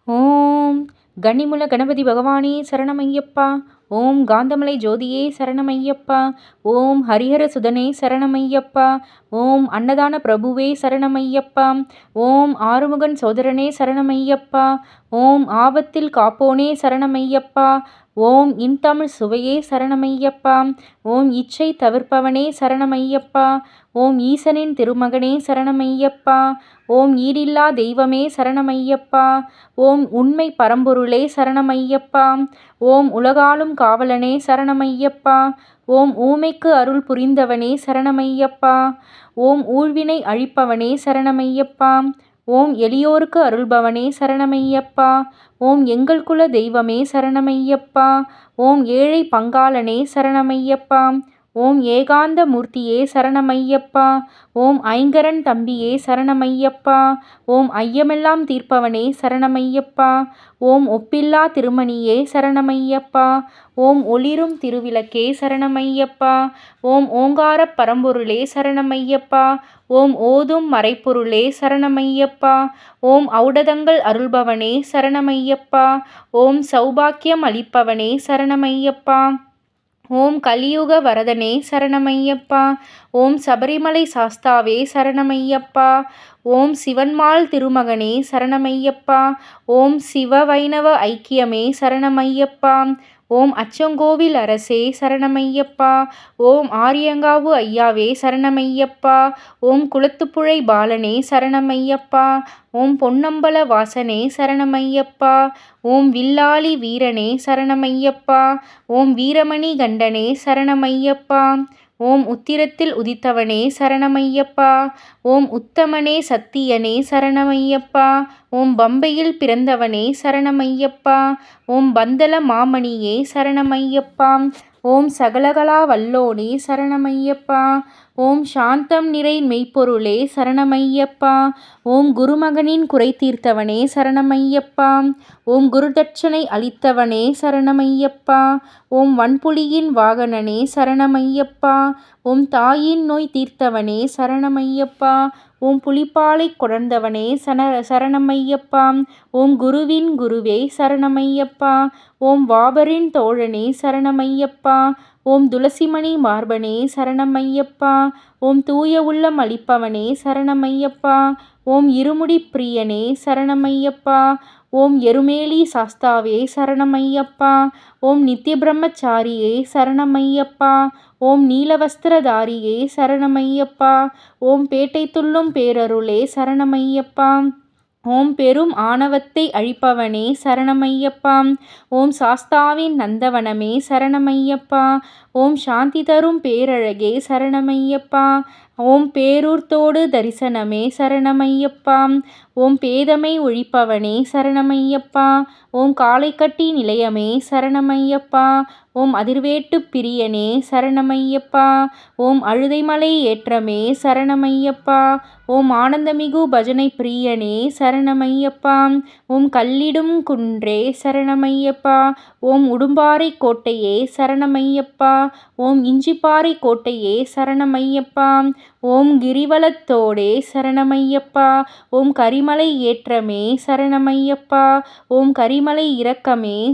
ஓம் கன்னிமுல கணபதி பகவானே சரணமையப்பா. ஓம் காந்தமலை ஜோதியே சரணமையப்பா. ஓம் ஹரிஹர சுதனே சரணமையப்பா. ஓம் அன்னதான பிரபுவே சரணமையப்பா. ஓம் ஆறுமுகன் சோதரனே சரணமையப்பா. ஓம் ஆபத்தில் காப்போனே சரணமையப்பா. ஓம் இன்தமிழ் சுவையே சரணமையப்பா. ஓம் இச்சை தவிர்ப்பவனே சரணமையப்பா. ஓம் ஈசனின் திருமகனே சரணமையப்பா. ஓம் ஈடில்லா தெய்வமே சரணமையப்பா. ஓம் உண்மை பரம்பொருளே சரணமையப்பா. ஓம் உலகாளும் காவலனே சரணமையப்பா. ஓம் ஊமைக்கு அருள் புரிந்தவனே சரணமையப்பா. ஓம் ஊழ்வினை அழிப்பவனே சரணமையப்பா. ஓம் எளியோருக்கு அருள்பவனே சரணமையப்பா. ஓம் எங்கள் குல தெய்வமே சரணமையப்பா. ஓம் ஏழை பங்காளனே சரணமையப்பா. ஓம் ஏகாந்த மூர்த்தியே சரணமையப்பா. ஓம் ஐங்கரன் தம்பியே சரணமையப்பா. ஓம் ஐயமெல்லாம் தீர்ப்பவனே சரணமையப்பா. ஓம் ஒப்பில்லா திருமணியே சரணமையப்பா. ஓம் ஒளிரும் திருவிளக்கே சரணமையப்பா. ஓம் ஓங்காரப் பரம்பொருளே சரணமையப்பா. ஓம் ஓதும் மறைப்பொருளே சரணமையப்பா. ஓம் ஔடதங்கள் அருள்பவனே சரணமையப்பா. ஓம் சௌபாக்கியம் அளிப்பவனே சரணமையப்பா. ஓம் கலியுக வரதனே சரணமையப்பா. ஓம் சபரிமலை சாஸ்தாவே சரணமையப்பா. ஓம் சிவன்மாள் திருமகனே சரணமையப்பா. ஓம் சிவ வைணவ ஐக்கியமே சரணமையப்பா. ஓம் அச்சங்கோவில் அரசே சரணமையப்பா. ஓம் ஆரியங்காவு ஐயாவே சரணமையப்பா. ஓம் குளத்துப்புழை பாலனே சரணமையப்பா. ஓம் பொன்னம்பல வாசனே சரணமையப்பா. ஓம் வில்லாளி வீரனே சரணமையப்பா. ஓம் வீரமணி கண்டனே சரணமையப்பா. ஓம் உத்திரத்தில் உதித்தவனே சரணமையப்பா. ஓம் உத்தமனே சத்தியனே சரணமையப்பா. ஓம் பம்பையில் பிறந்தவனே சரணமையப்பா. ஓம் பந்தல மாமணியே சரணமையப்பா. ஓம் சகலகலா வல்லோனே சரணமையப்பா. ஓம் சாந்தம் நிறை மெய்ப்பொருளே சரணமையப்பா. ஓம் குருமகனின் குறை தீர்த்தவனே சரணமையப்பா. ஓம் குருதட்சணை அளித்தவனே சரணமையப்பா. ஓம் வன்புலியின் வாகனனே சரணமையப்பா. ஓம் தாயின் நோய் தீர்த்தவனே சரணமையப்பா. ஓம் புலிப்பாலை கொணர்ந்தவனே சரணமையப்பா. ஓம் குருவின் குருவே சரணமையப்பா. ஓம் வாபரின் தோழனே சரணமையப்பா. ஓம் துளசிமணி மார்பனே சரணமையப்பா. ஓம் தூய உள்ளம் அளிப்பவனே சரணமையப்பா. ஓம் இருமுடி பிரியனே சரணமையப்பா. ஓம் எருமேலி சாஸ்தாவே சரணமையப்பா. ஓம் நித்திய பிரம்மச்சாரியே சரணமையப்பா. ஓம் நீலவஸ்திரதாரியே சரணமையப்பா. ஓம் பேட்டை துள்ளும் பேரருளே சரணமையப்பா. ஓம் பெரும் ஆணவத்தை அழிப்பவனே சரணமையப்பா. ஓம் சாஸ்தாவின் நந்தவனமே சரணமையப்பா. ஓம் சாந்தி தரும் பேரழகே சரணமையப்பா. ஓம் பேரூர்த்தோடு தரிசனமே சரணமையப்பா. ஓம் பேதமை ஒழிப்பவனே சரணமையப்பா. ஓம் காளைக்கட்டி நிலையமே சரணமையப்பா. ஓம் அதிர்வேட்டு பிரியனே சரணமையப்பா. ஓம் அழுதைமலை ஏற்றமே சரணமையப்பா. ஓம் ஆனந்தமிகு பஜனை பிரியனே சரணமையப்பா. ஓம் கல்லிடும் குன்றே சரணமையப்பா. ஓம் உடும்பாறை கோட்டையே சரணமையப்பா. ஓம் இஞ்சிப்பாறை கோட்டையே சரணமையப்பா. ஓம் கிரிவலத்தோடே சரணமையப்பா. ஓம் கரிமலை ஏற்றமே சரணமையப்பா. ஓம் கரிமலை இறக்கமே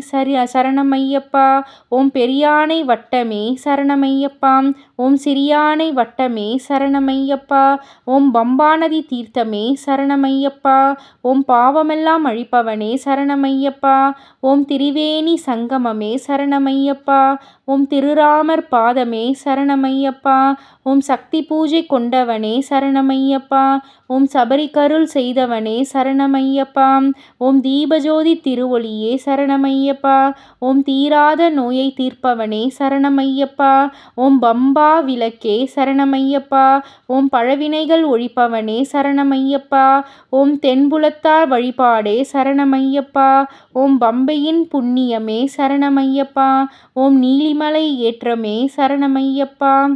சரணமையப்பா. ஓம் பெரியானை வட்டமே சரணமையப்பா. ஓம் சிறியானை வட்டமே சரணமையப்பா. ஓம் பம்பாநதி தீர்த்தமே சரணமையப்பா. ஓம் பாவமெல்லாம் அழிப்பவனே சரணமையப்பா. ஓம் திரிவேணி சங்கமமே சரணமையப்பா. ஓம் திருராமர் பாதமே சரணமையப்பா. ஓம் சக்தி பூஜை கொண்டவனே சரணமையப்பா. ஓம் சபரிக்கருள் செய்தவனே சரணமையப்பா. ஓம் தீபஜோதி திருவொளியே சரணமையப்பா. ஓம் தீராத நோயை தீர்ப்பவனே சரணமையப்பா. ஓம் பம்பா விளக்கே சரணமையப்பா. ஓம் பழவினைகள் ஒழிப்பவனே சரணமையப்பா. ஓம் தென்புலத்தார் வழிபாடே சரணமையப்பா. ஓம் பம்பையின் புண்ணியமே சரணமையப்பா. ஓம் நீலிமலை ஏற்றமே சரணமையப்பா.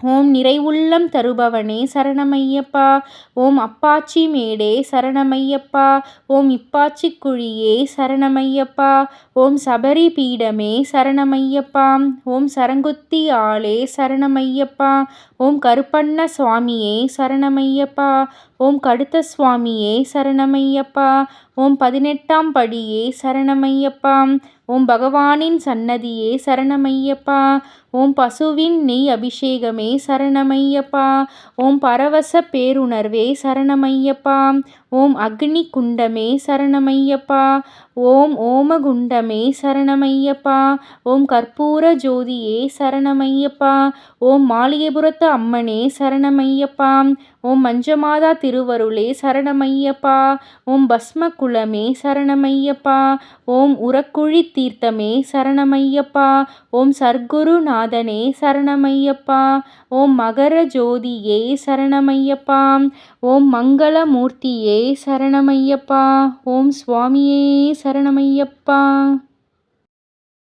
ஓம் நிறைவுள்ளம் தருபவனே சரணமையப்பா. ஓம் அப்பாச்சி மேடே சரணமையப்பா. ஓம் இப்பாச்சி குழியே சரணமையப்பா. ஓம் சபரி பீடமே சரணமையப்பா. ஓம் சரங்குத்தி ஆளே சரணமையப்பா. ஓம் கருப்பண்ண சுவாமியே சரணமையப்பா. ஓம் கடுத்த சுவாமியே சரணமையப்பா. ஓம் 18ஆம் படியே சரணமையப்பா. ஓம் பகவானின் சன்னதியே சரணமையப்பா. ஓம் பசுவின் நெய் அபிஷேகமே சரணமையப்பா. ஓம் பரவச பேருணர்வே சரணமையப்பா. ஓம் அக்னி குண்டமே சரணமையப்பா. ஓம் ஓமகுண்டமே சரணமையப்பா. ஓம் கற்பூர ஜோதியே சரணமையப்பா. ஓம் மாளிகைபுரத்து அம்மனே சரணமையப்பா. ஓம் மஞ்சமாதா திருவருளே சரணமையப்பா. ஓம் பஸ்ம குலமே சரணமையப்பா. ஓம் உரக்குழி தீர்த்தமே சரணமையப்பா. ஓம் சர்க்குருநாதனே சரணமையப்பா. ஓம் மகர ஜோதியே சரணமையப்பா. ஓம் மங்களமூர்த்தியே சரணமையப்பா. ஓம் சுவாமியே சரணமையப்பா.